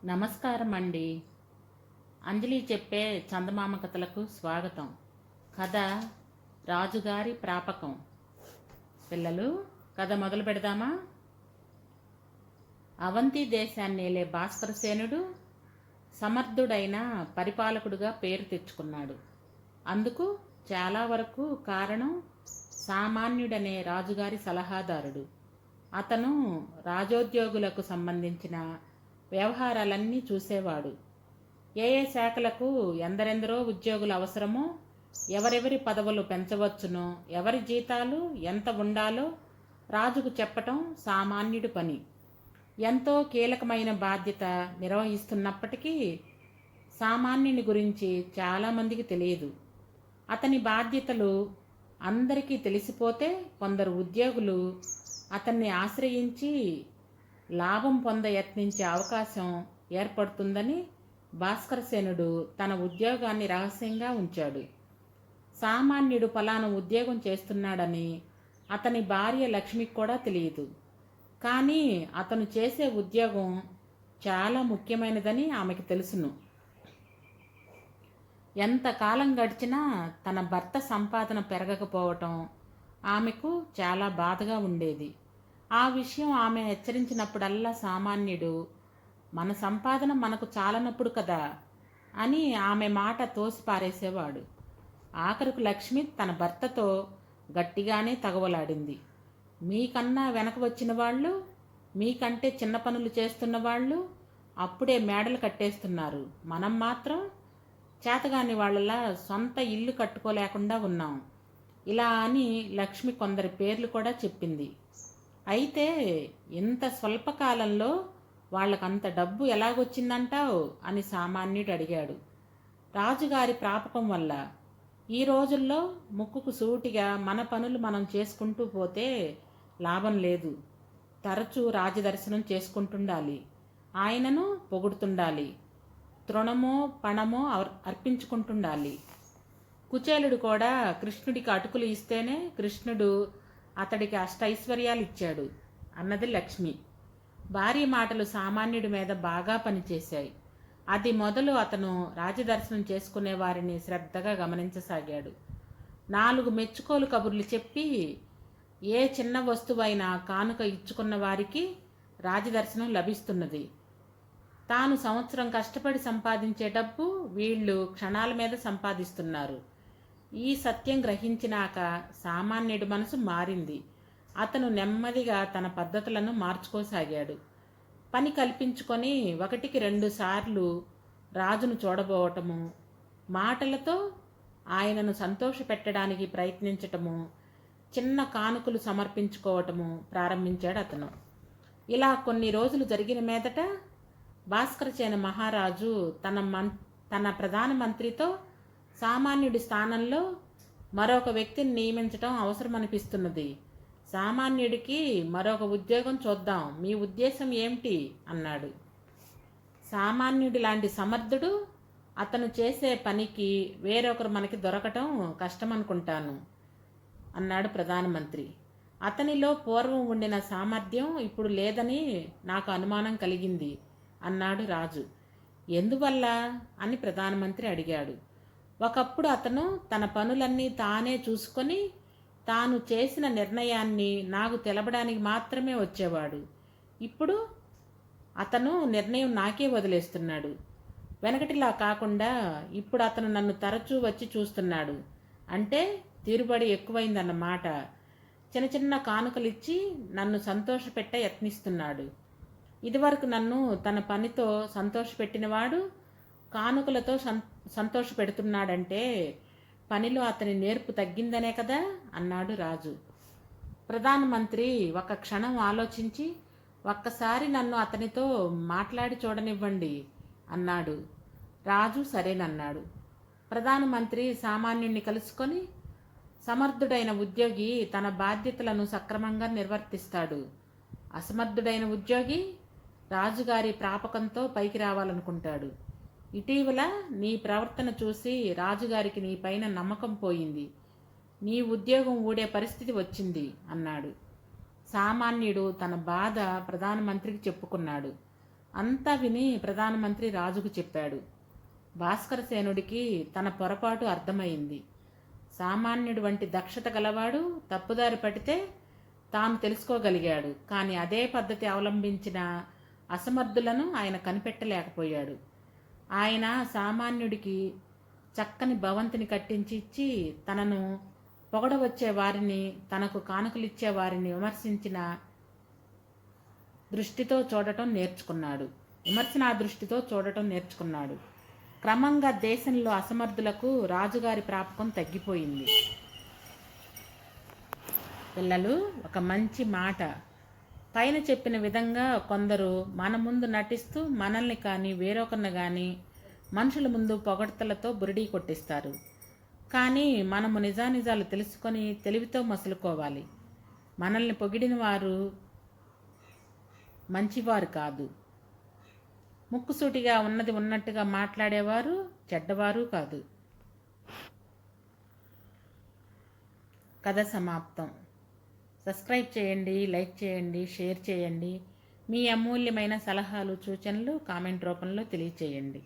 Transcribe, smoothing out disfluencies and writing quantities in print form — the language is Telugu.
నమస్కారం అండి. అంజలి చెప్పే చందమామ కథలకు స్వాగతం. కథ రాజుగారి ప్రాపకం. పిల్లలు, కథ మొదలు పెడదామా? అవంతి దేశాన్ని ఏలే భాస్కరసేనుడు సమర్థుడైన పరిపాలకుడుగా పేరు తెచ్చుకున్నాడు. అందుకు చాలా వరకు కారణం సామాన్యుడనే రాజుగారి సలహాదారుడు. అతను రాజోద్యోగులకు సంబంధించిన వ్యవహారాలన్నీ చూసేవాడు. ఏ ఏ శాఖలకు ఎందరెందరో ఉద్యోగులు అవసరమో, ఎవరెవరి పదవులు పెంచవచ్చునో, ఎవరి జీతాలు ఎంత ఉండాలో రాజుకు చెప్పటం సామాన్యుడి పని. ఎంతో కీలకమైన బాధ్యత నిర్వహిస్తున్నప్పటికీ సామాన్యుని గురించి చాలామందికి తెలియదు. అతని బాధ్యతలు అందరికీ తెలిసిపోతే కొందరు ఉద్యోగులు అతన్ని ఆశ్రయించి లాభం పొంద యత్నించే అవకాశం ఏర్పడుతుందని భాస్కరసేనుడు తన ఉద్యోగాన్ని రహస్యంగా ఉంచాడు. సామాన్యుడు ఫలానా ఉద్యోగం చేస్తున్నాడని అతని భార్య లక్ష్మికి కూడా తెలియదు. కానీ అతను చేసే ఉద్యోగం చాలా ముఖ్యమైనదని ఆమెకు తెలుసును. ఎంతకాలం గడిచినా తన భర్త సంపాదన పెరగకపోవటం ఆమెకు చాలా బాధగా ఉండేది. ఆ విషయం ఆమె హెచ్చరించినప్పుడల్లా సామాన్యుడు, మన సంపాదన మనకు చాలనప్పుడు కదా అని ఆమె మాట తోసిపారేసేవాడు. ఆఖరుకు లక్ష్మి తన భర్తతో గట్టిగానే తగవలాడింది. మీకన్నా వెనక వచ్చిన వాళ్ళు, మీకంటే చిన్న పనులు చేస్తున్న వాళ్ళు అప్పుడే మేడలు కట్టేస్తున్నారు. మనం మాత్రం చేతగాని వాళ్ళలా సొంత ఇల్లు కట్టుకోలేకుండా ఉన్నాం. ఇలా అని లక్ష్మి కొందరి పేర్లు కూడా చెప్పింది. అయితే ఇంత స్వల్పకాలంలో వాళ్ళకంత డబ్బు ఎలాగొచ్చిందంటావు అని సామాన్యుడు అడిగాడు. రాజుగారి ప్రాపకం వల్ల. ఈ రోజుల్లో ముక్కుకు సూటిగా మన పనులు మనం చేసుకుంటూ పోతే లాభం లేదు. తరచూ రాజదర్శనం చేసుకుంటుండాలి. ఆయనను పొగుడుతుండాలి. తృణమో పణమో అర్పించుకుంటుండాలి. కుచేలుడు కూడా కృష్ణుడికి అటుకులు ఇస్తేనే కృష్ణుడు అతడికి అష్టైశ్వర్యాలు ఇచ్చాడు అన్నది లక్ష్మి. భార్య మాటలు సామాన్యుడి మీద బాగా పనిచేశాయి. అది మొదలు అతను రాజదర్శనం చేసుకునే వారిని శ్రద్ధగా గమనించసాగాడు. 4 మెచ్చుకోలు కబుర్లు చెప్పి ఏ చిన్న వస్తువైనా కానుక ఇచ్చుకున్న వారికి రాజదర్శనం లభిస్తున్నది. తాను సంవత్సరం కష్టపడి సంపాదించే డబ్బు వీళ్ళు క్షణాల మీద సంపాదిస్తున్నారు. ఈ సత్యం గ్రహించినాక సామాన్యుడి మనసు మారింది. అతను నెమ్మదిగా తన పద్ధతులను మార్చుకోసాగాడు. పని కల్పించుకొని 1కి 2 సార్లు రాజును చూడబోవటము, మాటలతో ఆయనను సంతోషపెట్టడానికి ప్రయత్నించటము, చిన్న కానుకలు సమర్పించుకోవటము ప్రారంభించాడు అతను. ఇలా కొన్ని రోజులు జరిగిన మీదట భాస్కరసేన మహారాజు తన ప్రధానమంత్రితో సామాన్యుడి స్థానంలో మరొక వ్యక్తిని నియమించటం అవసరమనిపిస్తున్నది. సామాన్యుడికి మరొక ఉద్యోగం చూద్దాం, మీ ఉద్దేశం ఏమిటి అన్నాడు. సామాన్యుడి లాంటి సమర్థుడు అతను చేసే పనికి వేరొకరు మనకి దొరకటం కష్టమనుకుంటాను అన్నాడు ప్రధానమంత్రి. అతనిలో పూర్వం ఉండిన సామర్థ్యం ఇప్పుడు లేదని నాకు అనుమానం కలిగింది అన్నాడు రాజు. ఎందువల్ల అని ప్రధానమంత్రి అడిగాడు. ఒకప్పుడు అతను తన పనులన్నీ తానే చూసుకొని తాను చేసిన నిర్ణయాన్ని నాకు తెలపడానికి మాత్రమే వచ్చేవాడు. ఇప్పుడు అతను నిర్ణయం నాకే వదిలేస్తున్నాడు. వెనకటిలా కాకుండా ఇప్పుడు అతను నన్ను తరచూ వచ్చి చూస్తున్నాడు. అంటే తీరుబడి ఎక్కువైందన్నమాట. చిన్న చిన్న కానుకలిచ్చి నన్ను సంతోషపెట్ట యత్నిస్తున్నాడు. ఇదివరకు నన్ను తన పనితో సంతోషపెట్టినవాడు కానుకలతో సంతోషపెడుతున్నాడంటే పనిలో అతని నేర్పు తగ్గిందనే కదా అన్నాడు రాజు. ప్రధానమంత్రి ఒక క్షణం ఆలోచించి, ఒక్కసారి నన్ను అతనితో మాట్లాడి చూడనివ్వండి అన్నాడు. రాజు సరేనన్నాడు. ప్రధానమంత్రి సామాన్యుణ్ణి కలుసుకొని, సమర్థుడైన ఉద్యోగి తన బాధ్యతలను సక్రమంగా నిర్వర్తిస్తాడు. అసమర్థుడైన ఉద్యోగి రాజుగారి ప్రాపకంతో పైకి రావాలనుకుంటాడు. ఇటీవల నీ ప్రవర్తన చూసి రాజుగారికి నీ పైన నమ్మకం పోయింది. నీ ఉద్యోగం ఊడే పరిస్థితి వచ్చింది అన్నాడు. సామాన్యుడు తన బాధ ప్రధానమంత్రికి చెప్పుకున్నాడు. అంతా విని ప్రధానమంత్రి రాజుకు చెప్పాడు. భాస్కరసేనుడికి తన పొరపాటు అర్థమైంది. సామాన్యుడు వంటి దక్షత గలవాడు తప్పుదారి పడితే తాను తెలుసుకోగలిగాడు. కానీ అదే పద్ధతి అవలంబించిన అసమర్థులను ఆయన కనిపెట్టలేకపోయాడు. ఆయన సామాన్యుడికి చక్కని భవంతిని కట్టించి ఇచ్చి తనను పొగడవచ్చే వారిని, తనకు కానుకలిచ్చే వారిని విమర్శించిన దృష్టితో చూడటం నేర్చుకున్నాడు. విమర్శనా దృష్టితో చూడటం నేర్చుకున్నాడు. క్రమంగా దేశంలో అసమర్థులకు రాజుగారి ప్రాపకం తగ్గిపోయింది. పిల్లలు, ఒక మంచి మాట. పైన చెప్పిన విధంగా కొందరు మన ముందు నటిస్తూ మనల్ని కానీ వేరొకరిని కానీ మనుషుల ముందు పొగడ్తలతో బురిడీ కొట్టిస్తారు. కానీ మనము నిజానిజాలు తెలుసుకొని తెలివితో మసులుకోవాలి. మనల్ని పొగిడిన వారు మంచివారు కాదు. ముక్కుసూటిగా ఉన్నది ఉన్నట్టుగా మాట్లాడేవారు చెడ్డవారు కాదు. కథ సమాప్తం. సబ్స్క్రైబ్ చేయండి, లైక్ చేయండి, షేర్ చేయండి. మీ అమూల్యమైన సలహాలు సూచనలు కామెంట్ రూపంలో తెలియచేయండి.